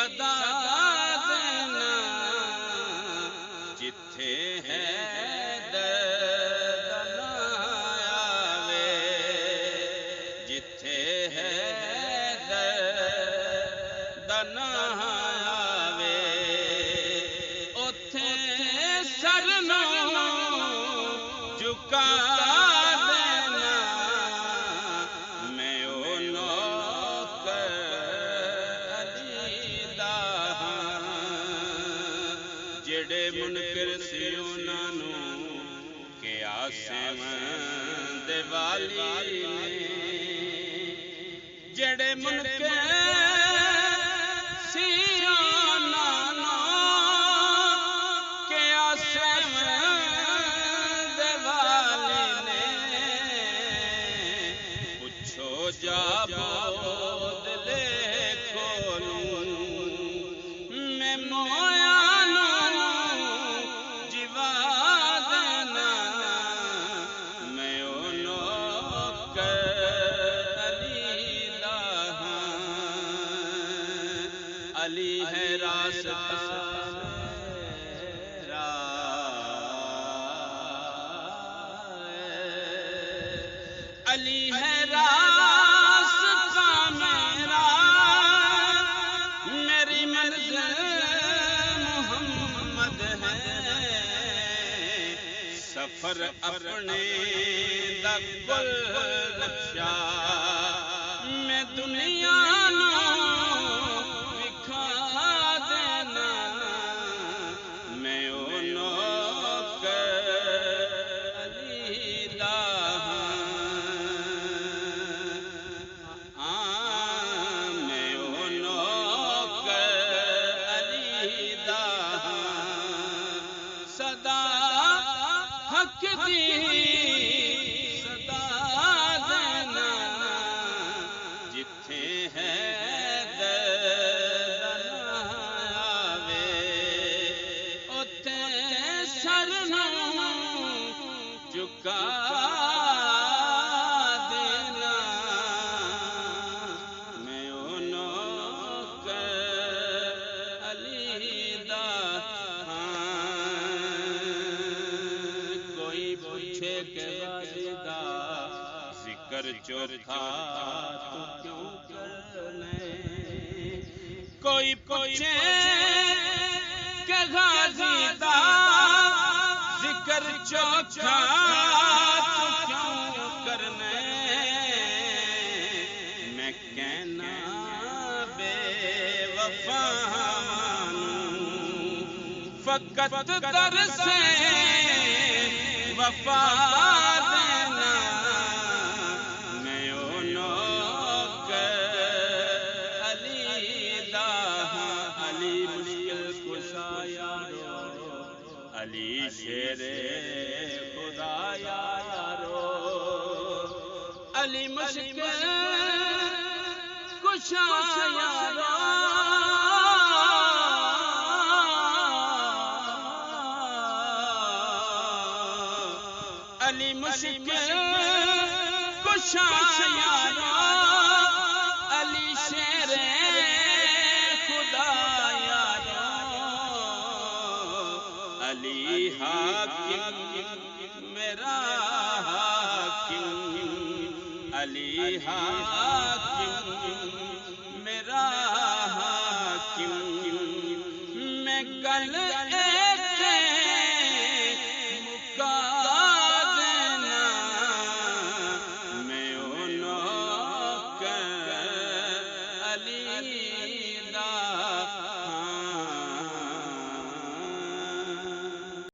صدا دینا جتھے ہے درد آوے، جتھے ہے درد آوے اوتھے سر نو جھکا دینا، میں او نوکر علی دا ہاں جڑے منکر سی انہاں نوں کہ عاصم دے والی نے، جڑے منکر سی انہاں نوں کہ عاصم دے والی نے، پوچھو جا بود لے کھولوں میں مویا جوا دینا، میں او نوکر علی دا ہاں، علی ہے راستہ میرا، علی ہے راستہ میرا، میری منزل محمد ہے، سفر اپنے دا کل نقشہ میں دنیا نو وکھا دینا، میں او نوکر علی دا ہاں، میں او نوکر علی دا ہاں، صدا حق دی صدا دینا جتھے ہے درد آوے اوتھے سر نو جھکا دینا، میں او نوکر علی دا ہاں، کوئی پوچھے کہ والدہ ذکر چوکھا تو کیوں کرنے، کوئی پوچھے کہ غازی دا ذکر چوکھا تو کیوں کرنے، میں کہنا بے وفا مانوں فقط در سے وفا دینا، میں او نوکر علی دا ہاں، علی مشکل کشا یارو، علی شیر خدا یارو، علی مشکل کشا یارو، علی مشکل کشا یارو، علی شیر خدا یارو، علی حاکم میرا حاکم، علی حاکم میرا حاکم، میں کل